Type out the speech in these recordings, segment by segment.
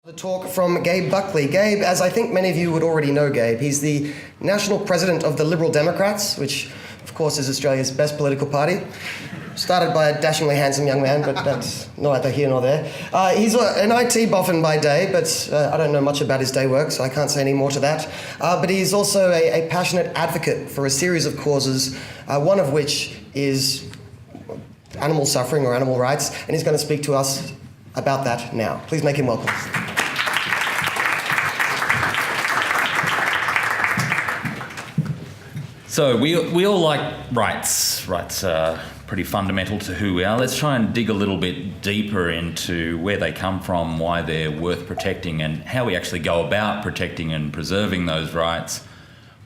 The talk from Gabe Buckley. Gabe, as I think many of you would already know Gabe, he's the national president of the Liberal Democrats, which of course is Australia's best political party. Started by a dashingly handsome young man, but that's neither here nor there. He's an IT boffin by day, but I don't know much about his day work, so I can't say any more to that. But he's also a passionate advocate for a series of causes, one of which is animal suffering or animal rights, and he's going to speak to us about that now. Please make him welcome. So we all like rights. Rights are pretty fundamental to who we are. Let's try and dig a little bit deeper into where they come from, why they're worth protecting, and how we actually go about protecting and preserving those rights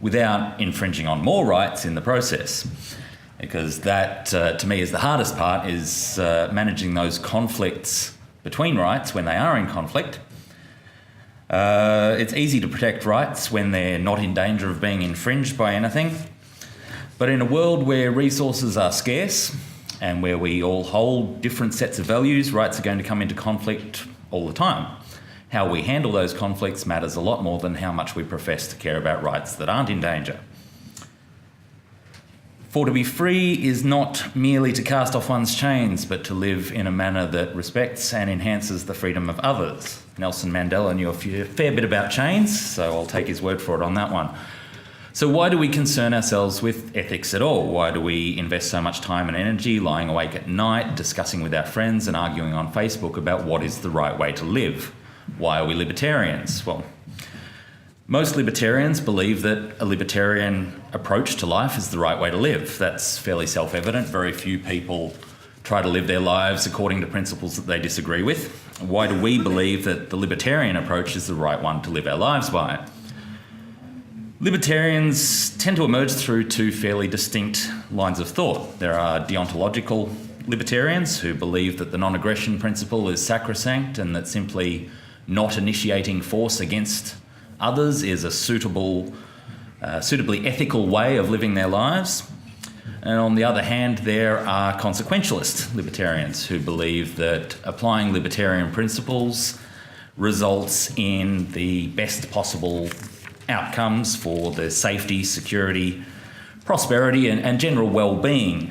without infringing on more rights in the process. Because that, to me, is the hardest part, is managing those conflicts between rights when they are in conflict. It's easy to protect rights when they're not in danger of being infringed by anything. But in a world where resources are scarce and where we all hold different sets of values, rights are going to come into conflict all the time. How we handle those conflicts matters a lot more than how much we profess to care about rights that aren't in danger. For to be free is not merely to cast off one's chains, but to live in a manner that respects and enhances the freedom of others. Nelson Mandela knew a fair bit about chains, so I'll take his word for it on that one. So why do we concern ourselves with ethics at all? Why do we invest so much time and energy lying awake at night, discussing with our friends and arguing on Facebook about what is the right way to live? Why are we libertarians? Well, most libertarians believe that a libertarian approach to life is the right way to live. That's fairly self-evident. Very few people try to live their lives according to principles that they disagree with. Why do we believe that the libertarian approach is the right one to live our lives by? Libertarians tend to emerge through two fairly distinct lines of thought. There are deontological libertarians who believe that the non-aggression principle is sacrosanct and that simply not initiating force against others is a suitably ethical way of living their lives. And on the other hand, there are consequentialist libertarians who believe that applying libertarian principles results in the best possible outcomes for the safety, security, prosperity, and general well-being.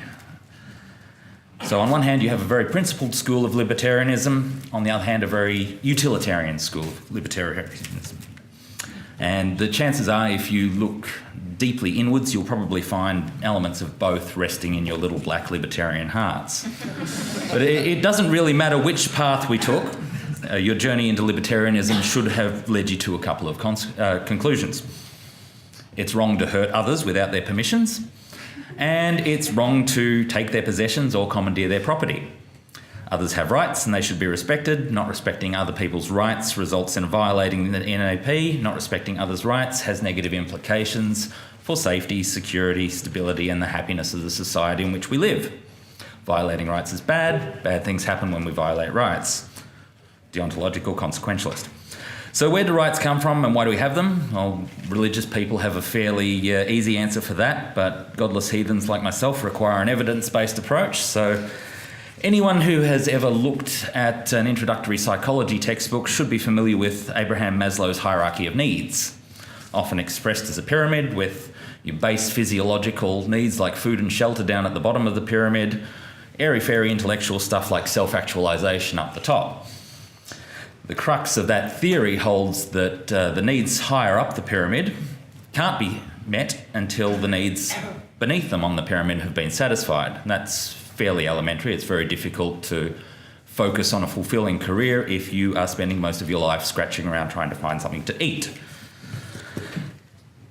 So on one hand, you have a very principled school of libertarianism, on the other hand, a very utilitarian school of libertarianism. And the chances are, if you look deeply inwards, you'll probably find elements of both resting in your little black libertarian hearts. But it doesn't really matter which path we took. Your journey into libertarianism should have led you to a couple of conclusions. It's wrong to hurt others without their permissions, and it's wrong to take their possessions or commandeer their property. Others have rights and they should be respected. Not respecting other people's rights results in violating the NAP. Not respecting others' rights has negative implications for safety, security, stability, and the happiness of the society in which we live. Violating rights is bad. Bad things happen when we violate rights. Deontological consequentialist. So where do rights come from and why do we have them? Well, religious people have a fairly easy answer for that, but godless heathens like myself require an evidence-based approach. So anyone who has ever looked at an introductory psychology textbook should be familiar with Abraham Maslow's hierarchy of needs, often expressed as a pyramid with your base physiological needs like food and shelter down at the bottom of the pyramid, airy-fairy intellectual stuff like self-actualization up the top. The crux of that theory holds that the needs higher up the pyramid can't be met until the needs beneath them on the pyramid have been satisfied. And that's fairly elementary. It's very difficult to focus on a fulfilling career if you are spending most of your life scratching around trying to find something to eat.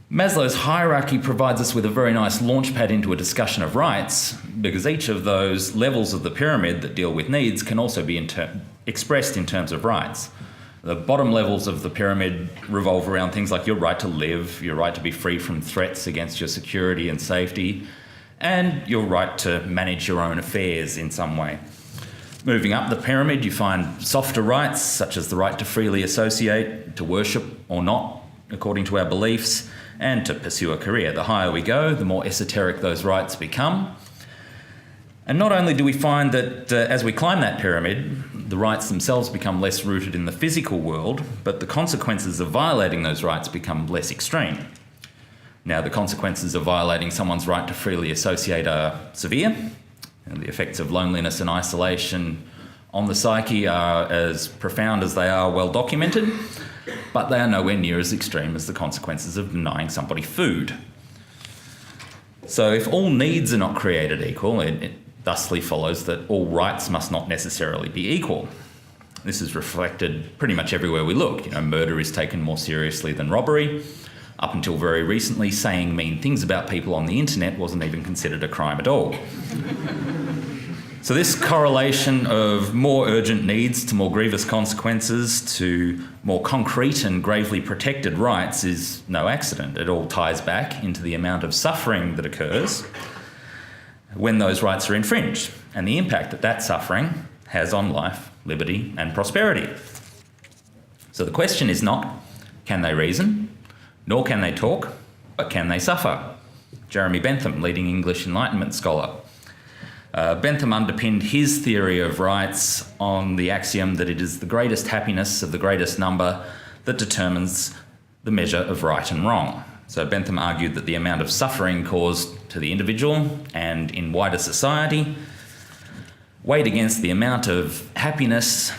Maslow's hierarchy provides us with a very nice launchpad into a discussion of rights, because each of those levels of the pyramid that deal with needs can also be expressed in terms of rights. The bottom levels of the pyramid revolve around things like your right to live, your right to be free from threats against your security and safety, and your right to manage your own affairs in some way. Moving up the pyramid, you find softer rights, such as the right to freely associate, to worship or not, according to our beliefs, and to pursue a career. The higher we go, the more esoteric those rights become. And not only do we find that as we climb that pyramid, the rights themselves become less rooted in the physical world, but the consequences of violating those rights become less extreme. Now, the consequences of violating someone's right to freely associate are severe, and the effects of loneliness and isolation on the psyche are as profound as they are well documented, but they are nowhere near as extreme as the consequences of denying somebody food. So if all needs are not created equal, it thusly follows that all rights must not necessarily be equal. This is reflected pretty much everywhere we look. Murder is taken more seriously than robbery. Up until very recently, saying mean things about people on the internet wasn't even considered a crime at all. So this correlation of more urgent needs to more grievous consequences to more concrete and gravely protected rights is no accident. It all ties back into the amount of suffering that occurs when those rights are infringed, and the impact that that suffering has on life, liberty, and prosperity. So the question is not, can they reason? Nor can they talk, but can they suffer? Jeremy Bentham, leading English Enlightenment scholar. Bentham underpinned his theory of rights on the axiom that it is the greatest happiness of the greatest number that determines the measure of right and wrong. So Bentham argued that the amount of suffering caused to the individual and in wider society weighed against the amount of happiness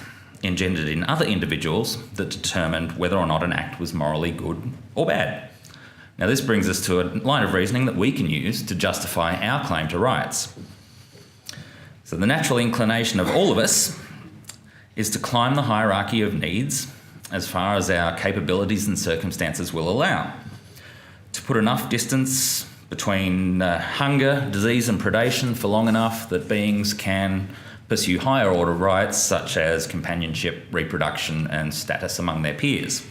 engendered in other individuals that determined whether or not an act was morally good or bad. Now this brings us to a line of reasoning that we can use to justify our claim to rights. So the natural inclination of all of us is to climb the hierarchy of needs as far as our capabilities and circumstances will allow. To put enough distance between hunger, disease and predation for long enough that beings can pursue higher order rights such as companionship, reproduction and status among their peers.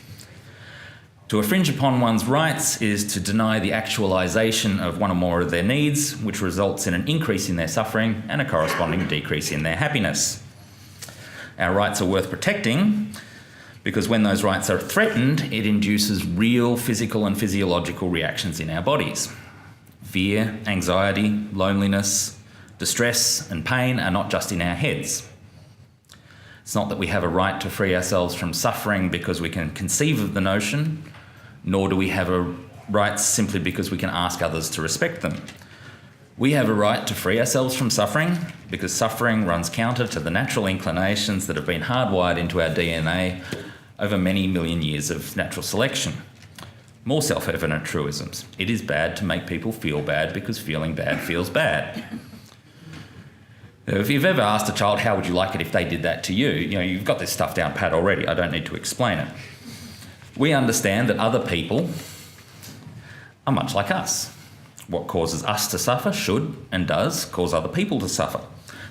To infringe upon one's rights is to deny the actualisation of one or more of their needs, which results in an increase in their suffering and a corresponding decrease in their happiness. Our rights are worth protecting because when those rights are threatened, it induces real physical and physiological reactions in our bodies. Fear, anxiety, loneliness, distress and pain are not just in our heads. It's not that we have a right to free ourselves from suffering because we can conceive of the notion, nor do we have a right simply because we can ask others to respect them. We have a right to free ourselves from suffering because suffering runs counter to the natural inclinations that have been hardwired into our DNA over many million years of natural selection. More self-evident truisms. It is bad to make people feel bad because feeling bad feels bad. If you've ever asked a child, how would you like it if they did that to you? You've got this stuff down pat already. I don't need to explain it. We understand that other people are much like us. What causes us to suffer should and does cause other people to suffer.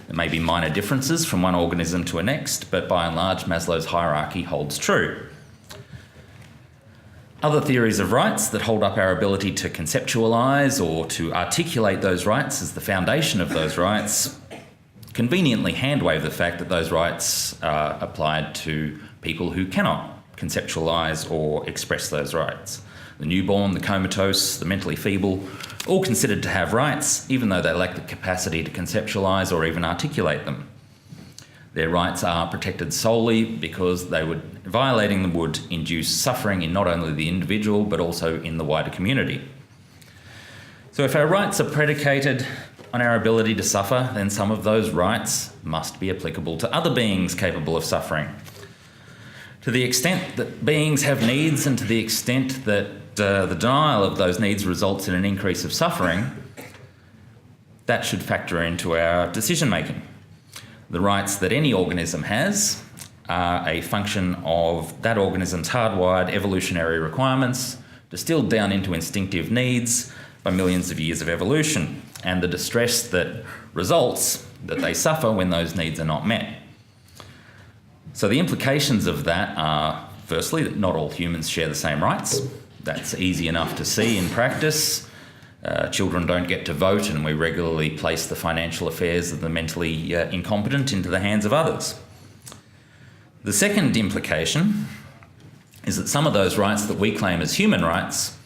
There may be minor differences from one organism to a next, but by and large, Maslow's hierarchy holds true. Other theories of rights that hold up our ability to conceptualise or to articulate those rights as the foundation of those rights conveniently handwave the fact that those rights are applied to people who cannot conceptualise or express those rights. The newborn, the comatose, the mentally feeble, all considered to have rights, even though they lack the capacity to conceptualise or even articulate them. Their rights are protected solely because violating them would induce suffering in not only the individual but also in the wider community. So if our rights are predicated on our ability to suffer, then some of those rights must be applicable to other beings capable of suffering. To the extent that beings have needs and to the extent that the denial of those needs results in an increase of suffering, that should factor into our decision making. The rights that any organism has are a function of that organism's hardwired evolutionary requirements distilled down into instinctive needs by millions of years of evolution, and the distress that results that they suffer when those needs are not met. So the implications of that are, firstly, that not all humans share the same rights. That's easy enough to see in practice. Children don't get to vote, and we regularly place the financial affairs of the mentally incompetent into the hands of others. The second implication is that some of those rights that we claim as human rights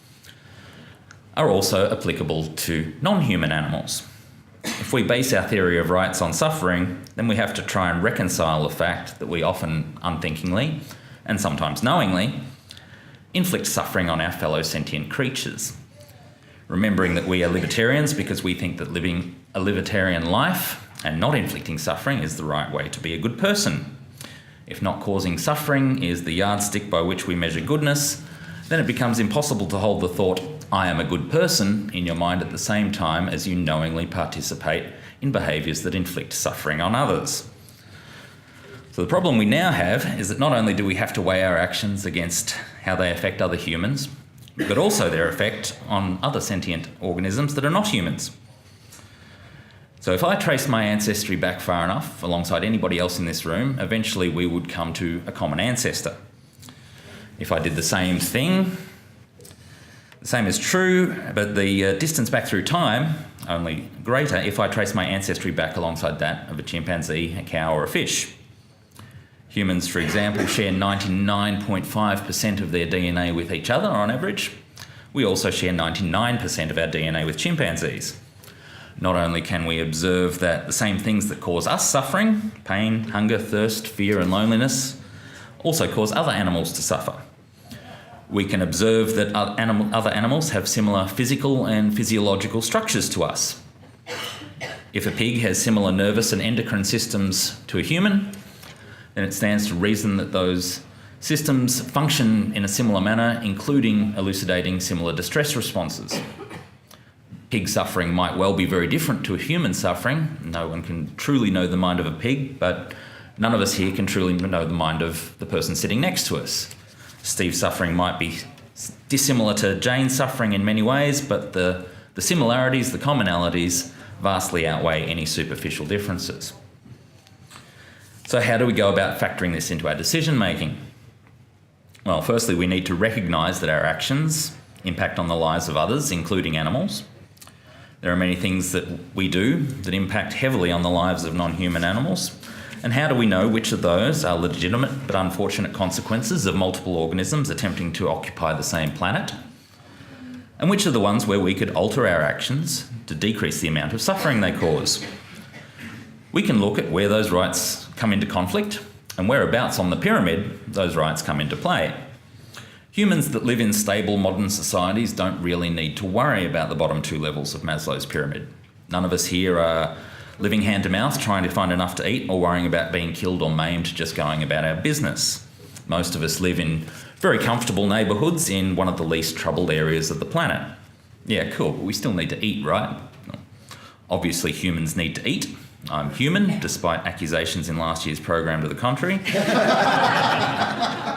are also applicable to non-human animals. if we base our theory of rights on suffering, then we have to try and reconcile the fact that we often unthinkingly, and sometimes knowingly, inflict suffering on our fellow sentient creatures. Remembering that we are libertarians because we think that living a libertarian life and not inflicting suffering is the right way to be a good person. If not causing suffering is the yardstick by which we measure goodness, then it becomes impossible to hold the thought, I am a good person, in your mind at the same time as you knowingly participate in behaviours that inflict suffering on others. So the problem we now have is that not only do we have to weigh our actions against how they affect other humans, but also their effect on other sentient organisms that are not humans. So if I trace my ancestry back far enough, alongside anybody else in this room, eventually we would come to a common ancestor. If I did the same thing, the same is true, but the distance back through time, only greater if I trace my ancestry back alongside that of a chimpanzee, a cow or a fish. Humans, for example, share 99.5% of their DNA with each other on average. We also share 99% of our DNA with chimpanzees. Not only can we observe that the same things that cause us suffering, pain, hunger, thirst, fear and loneliness, also cause other animals to suffer. We can observe that other animals have similar physical and physiological structures to us. If a pig has similar nervous and endocrine systems to a human, then it stands to reason that those systems function in a similar manner, including elucidating similar distress responses. Pig suffering might well be very different to human suffering. No one can truly know the mind of a pig, but none of us here can truly know the mind of the person sitting next to us. Steve's suffering might be dissimilar to Jane's suffering in many ways, but the similarities, the commonalities, vastly outweigh any superficial differences. So how do we go about factoring this into our decision making? Well, firstly, we need to recognise that our actions impact on the lives of others, including animals. There are many things that we do that impact heavily on the lives of non-human animals. And how do we know which of those are legitimate but unfortunate consequences of multiple organisms attempting to occupy the same planet? And which are the ones where we could alter our actions to decrease the amount of suffering they cause? We can look at where those rights come into conflict and whereabouts on the pyramid those rights come into play. Humans that live in stable modern societies don't really need to worry about the bottom two levels of Maslow's pyramid. None of us here are living hand to mouth trying to find enough to eat or worrying about being killed or maimed just going about our business. Most of us live in very comfortable neighbourhoods in one of the least troubled areas of the planet. Yeah, cool, but we still need to eat, right? Obviously humans need to eat. I'm human, despite accusations in last year's program to the contrary.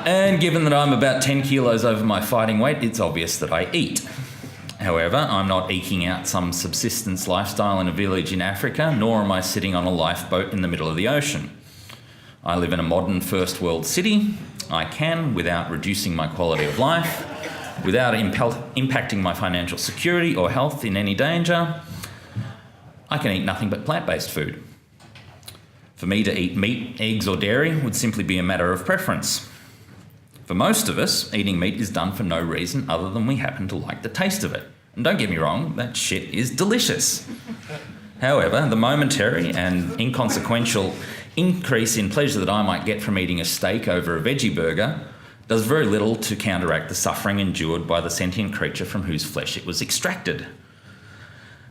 And given that I'm about 10 kilos over my fighting weight, it's obvious that I eat. However, I'm not eking out some subsistence lifestyle in a village in Africa, nor am I sitting on a lifeboat in the middle of the ocean. I live in a modern first world city. I can, without reducing my quality of life, without impacting my financial security or health in any danger, I can eat nothing but plant-based food. For me to eat meat, eggs or dairy would simply be a matter of preference. For most of us, eating meat is done for no reason other than we happen to like the taste of it. And don't get me wrong, that shit is delicious. However, the momentary and inconsequential increase in pleasure that I might get from eating a steak over a veggie burger does very little to counteract the suffering endured by the sentient creature from whose flesh it was extracted.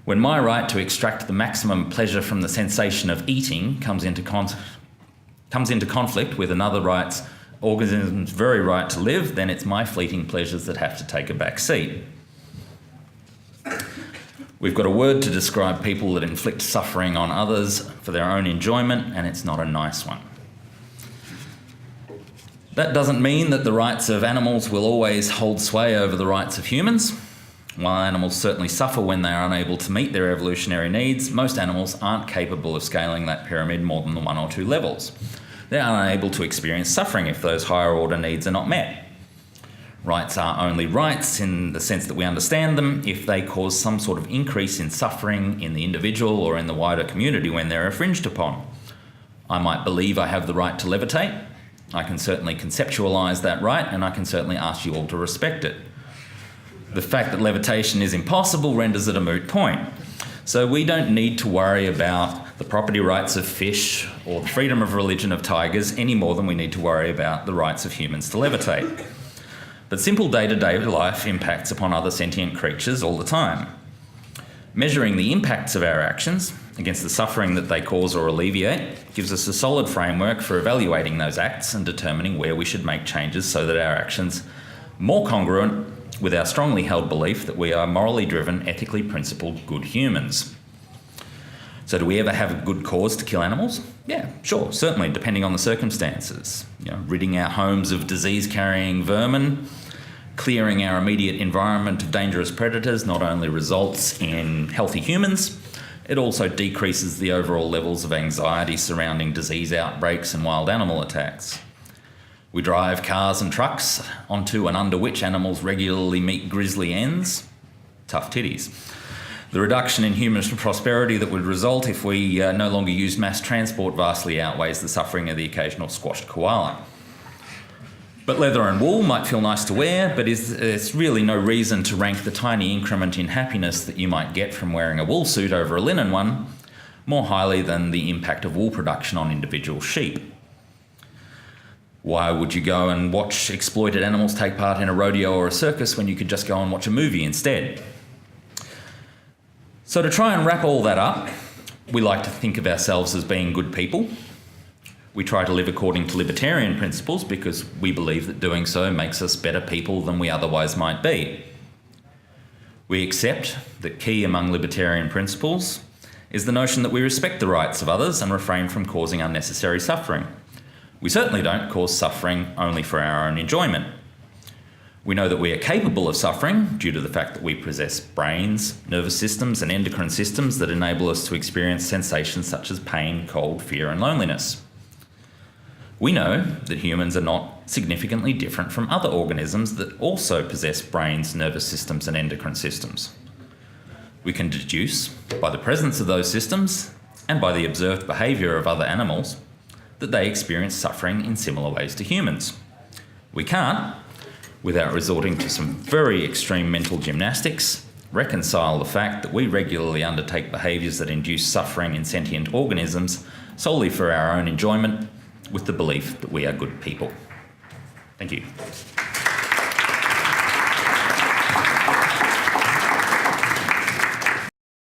When my right to extract the maximum pleasure from the sensation of eating comes into conflict with another organism's very right to live, then it's my fleeting pleasures that have to take a back seat. We've got a word to describe people that inflict suffering on others for their own enjoyment, and it's not a nice one. That doesn't mean that the rights of animals will always hold sway over the rights of humans. While animals certainly suffer when they are unable to meet their evolutionary needs, most animals aren't capable of scaling that pyramid more than 1 or 2 levels. They're unable to experience suffering if those higher order needs are not met. Rights are only rights in the sense that we understand them if they cause some sort of increase in suffering in the individual or in the wider community when they're infringed upon. I might believe I have the right to levitate. I can certainly conceptualise that right, and I can certainly ask you all to respect it. The fact that levitation is impossible renders it a moot point. So we don't need to worry about the property rights of fish or the freedom of religion of tigers any more than we need to worry about the rights of humans to levitate. But simple day-to-day life impacts upon other sentient creatures all the time. Measuring the impacts of our actions against the suffering that they cause or alleviate gives us a solid framework for evaluating those acts and determining where we should make changes so that our actions are more congruent with our strongly held belief that we are morally driven, ethically principled, good humans. So do we ever have a good cause to kill animals? Yeah, sure, certainly, depending on the circumstances. Ridding our homes of disease-carrying vermin, clearing our immediate environment of dangerous predators not only results in healthy humans, it also decreases the overall levels of anxiety surrounding disease outbreaks and wild animal attacks. We drive cars and trucks onto and under which animals regularly meet grisly ends. Tough titties. The reduction in human prosperity that would result if we no longer use mass transport vastly outweighs the suffering of the occasional squashed koala. But leather and wool might feel nice to wear, but it's really no reason to rank the tiny increment in happiness that you might get from wearing a wool suit over a linen one more highly than the impact of wool production on individual sheep. Why would you go and watch exploited animals take part in a rodeo or a circus when you could just go and watch a movie instead? So to try and wrap all that up, we like to think of ourselves as being good people. We try to live according to libertarian principles because we believe that doing so makes us better people than we otherwise might be. We accept that key among libertarian principles is the notion that we respect the rights of others and refrain from causing unnecessary suffering. We certainly don't cause suffering only for our own enjoyment. We know that we are capable of suffering due to the fact that we possess brains, nervous systems, and endocrine systems that enable us to experience sensations such as pain, cold, fear, and loneliness. We know that humans are not significantly different from other organisms that also possess brains, nervous systems, and endocrine systems. We can deduce, by the presence of those systems and by the observed behaviour of other animals, that they experience suffering in similar ways to humans. We can't, without resorting to some very extreme mental gymnastics, reconcile the fact that we regularly undertake behaviours that induce suffering in sentient organisms solely for our own enjoyment with the belief that we are good people. Thank you.